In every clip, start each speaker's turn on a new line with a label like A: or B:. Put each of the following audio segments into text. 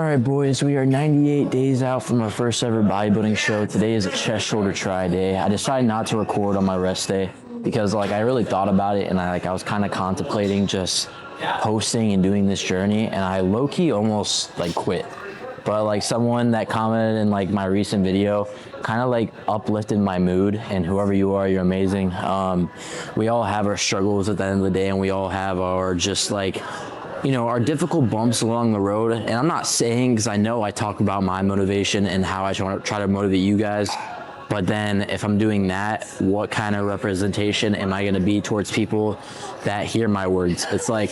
A: All right, boys, we are 98 days out from our first ever bodybuilding show. Today is a chest shoulder try day. I decided not to record on my rest day because I really thought about it, and I was kind of contemplating just posting and doing this journey, and I low-key almost quit. But someone that commented in my recent video kind of uplifted my mood, and whoever you are, you're amazing. We all have our struggles at the end of the day, and we all have our just our difficult bumps along the road. And I'm not saying, because I know I talk about my motivation and how I try to motivate you guys, but then if I'm doing that, what kind of representation am I going to be towards people that hear my words? It's I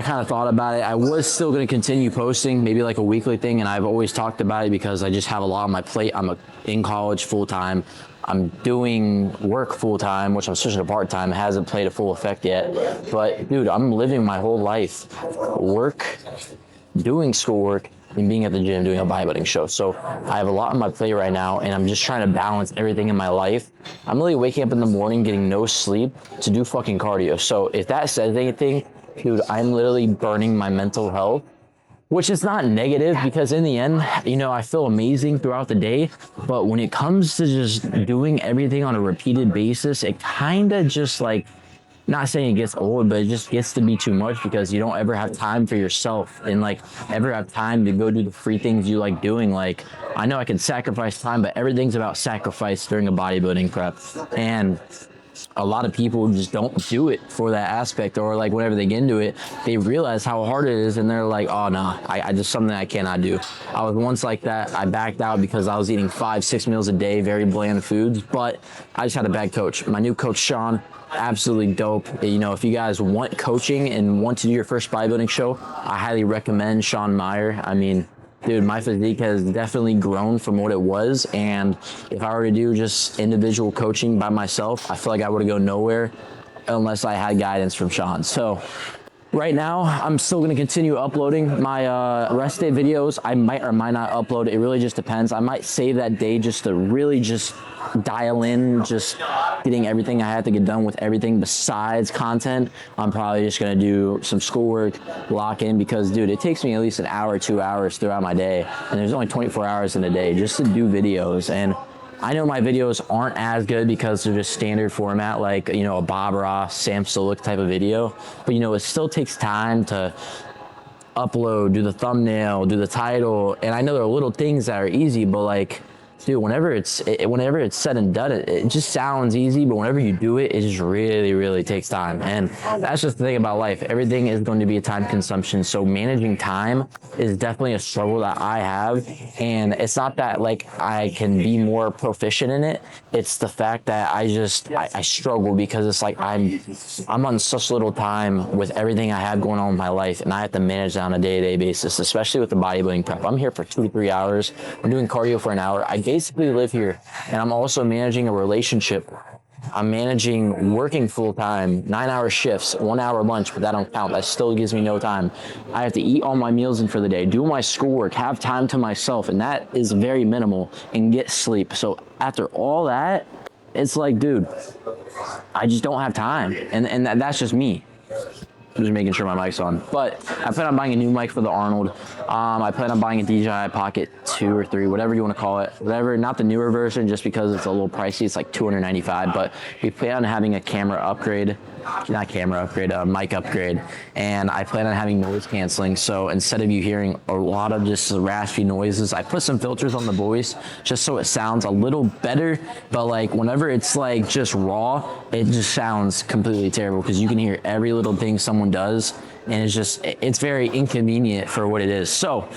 A: kind of thought about it. I was still going to continue posting, maybe a weekly thing, and I've always talked about it because I just have a lot on my plate. I'm in college full-time. I'm doing work full-time, which I'm switching to part-time. It hasn't played a full effect yet. But, dude, I'm living my whole life. Work, doing schoolwork, and being at the gym doing a bodybuilding show. So I have a lot on my plate right now, and I'm just trying to balance everything in my life. I'm really waking up in the morning, getting no sleep to do fucking cardio. So if that says anything, dude, I'm literally burning my mental health, which is not negative because in the end, I feel amazing throughout the day. But when it comes to just doing everything on a repeated basis, it kind of just not saying it gets old, but it just gets to be too much because you don't ever have time for yourself and ever have time to go do the free things you like doing. I know I can sacrifice time, but everything's about sacrifice during a bodybuilding prep. And a lot of people just don't do it for that aspect, or whenever they get into it, they realize how hard it is and they're like, oh no, I just something I cannot do. I was once like that. I backed out because I was eating 5-6 meals a day, very bland foods, but I just had a bad coach. My new coach, Sean, absolutely dope. If you guys want coaching and want to do your first bodybuilding show, I highly recommend Sean Meyer. I mean, dude, my physique has definitely grown from what it was, and if I were to do just individual coaching by myself, I feel like I would go nowhere unless I had guidance from Sean. So right now, I'm still going to continue uploading my rest day videos. I might or might not upload. It really just depends. I might save that day just to really just dial in, just getting everything I have to get done with everything besides content. I'm probably just going to do some schoolwork, lock in, because, dude, it takes me at least an hour, 2 hours throughout my day, and there's only 24 hours in a day just to do videos. And I know my videos aren't as good because they're just standard format, a Bob Ross, Sam Stolik type of video. But, it still takes time to upload, do the thumbnail, do the title. And I know there are little things that are easy, but dude, whenever it's said and done, it just sounds easy, but whenever you do it, it just really, really takes time. And that's just the thing about life. Everything is going to be a time consumption. So managing time is definitely a struggle that I have. And it's not that I can be more proficient in it. It's the fact that I struggle because it's I'm on such little time with everything I have going on in my life, and I have to manage that on a day-to-day basis, especially with the bodybuilding prep. I'm here for 2 to 3 hours. I'm doing cardio for an hour. I basically live here, and I'm also managing a relationship. I'm managing working full-time, 9-hour shifts, 1 hour lunch, but that don't count. That still gives me no time. I have to eat all my meals in for the day, do my schoolwork, have time to myself, and that is very minimal, and get sleep. So after all that, it's dude, I just don't have time, and that's just me. I'm just making sure my mic's on. But I plan on buying a new mic for the Arnold. I plan on buying a DJI Pocket 2 or 3, whatever you want to call it. Whatever, not the newer version, just because it's a little pricey. It's $295, but we plan on having a camera upgrade. Not camera upgrade, a mic upgrade. And I plan on having noise canceling. So instead of you hearing a lot of just raspy noises, I put some filters on the voice just so it sounds a little better. But whenever it's just raw, it just sounds completely terrible because you can hear every little thing someone does. And it's very inconvenient for what it is. So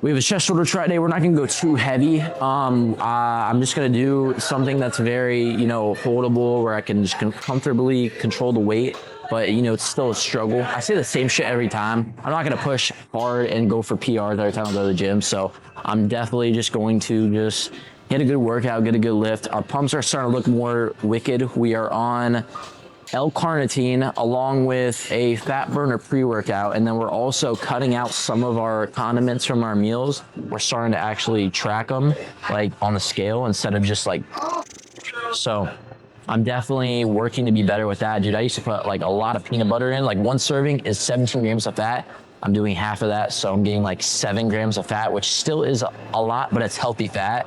A: we have a chest shoulder try day. We're not gonna go too heavy. I'm just gonna do something that's very, holdable, where I can just comfortably control the weight, but it's still a struggle. I say the same shit every time. I'm not gonna push hard and go for PRs every time I go to the gym. So I'm definitely just going to just get a good workout, get a good lift. Our pumps are starting to look more wicked. We are on L-carnitine along with a fat burner pre-workout, and then we're also cutting out some of our condiments from our meals. We're starting to actually track them on the scale instead of just so I'm definitely working to be better with that, dude. I used to put a lot of peanut butter in. One serving is 17 grams of fat. I'm doing half of that, so I'm getting like 7 grams of fat, which still is a lot, but it's healthy fat.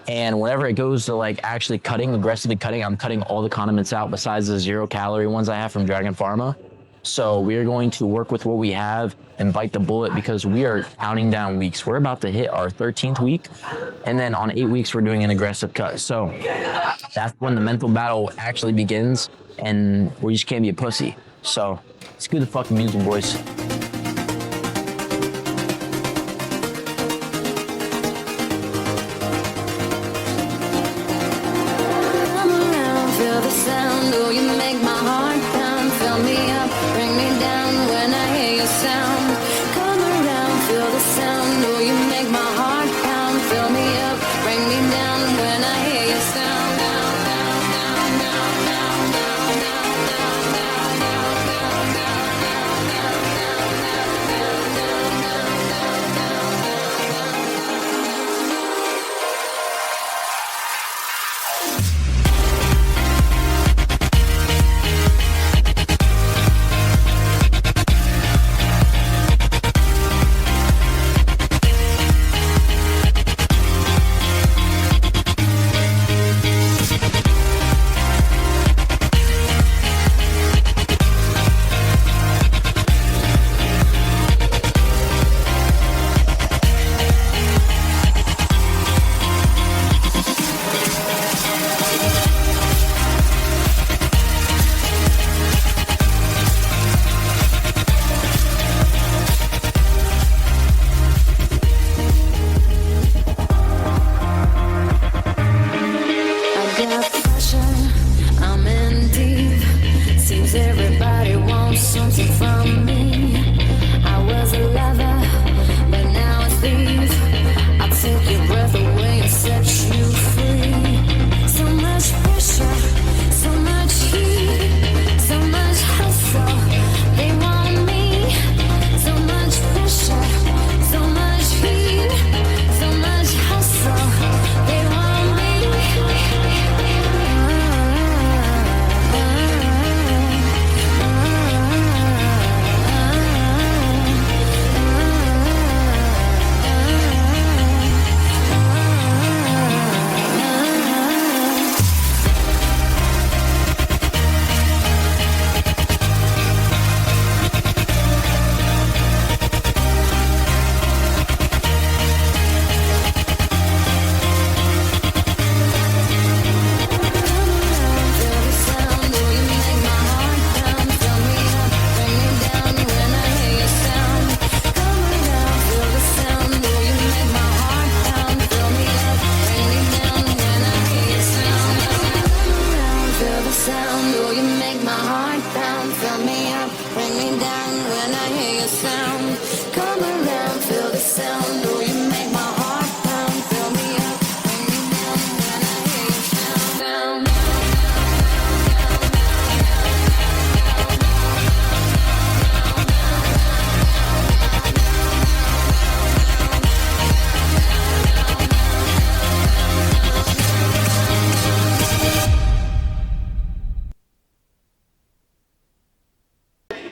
A: And whenever it goes to like actually aggressively cutting, I'm cutting all the condiments out besides the 0-calorie ones I have from Dragon Pharma. So we are going to work with what we have and bite the bullet, because we are counting down weeks. We're about to hit our 13th week, and then on 8 weeks, we're doing an aggressive cut. So that's when the mental battle actually begins, and we just can't be a pussy. So let's do the fucking music, boys.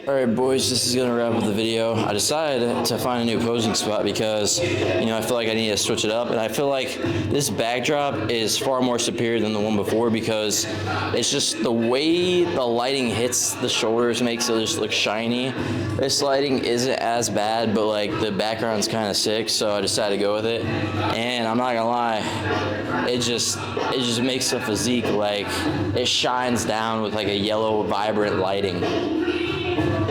A: All right, boys, this is gonna wrap up the video. I decided to find a new posing spot because, you know, I feel like I need to switch it up, and I feel like this backdrop is far more superior than the one before because it's just the way the lighting hits the shoulders makes it just look shiny. This lighting isn't as bad, but like the background's kind of sick, so I decided to go with it. And I'm not gonna lie, it just makes the physique like it shines down with like a yellow, vibrant lighting.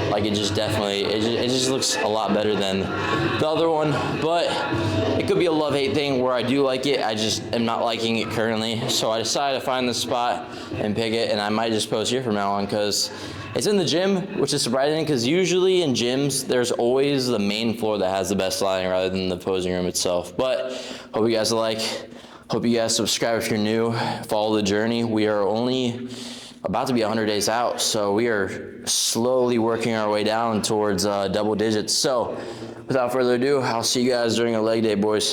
A: Like it just definitely, it just looks a lot better than the other one, but it could be a love-hate thing where I do like it, I just am not liking it currently. So I decided to find this spot and pick it, and I might just pose here from now on because it's in the gym, which is surprising because usually in gyms, there's always the main floor that has the best lighting rather than the posing room itself. But hope you guys like, hope you guys subscribe if you're new, follow the journey. We are only about to be 100 days out, so we are slowly working our way down towards double digits. So without further ado, I'll see you guys during a leg day, boys.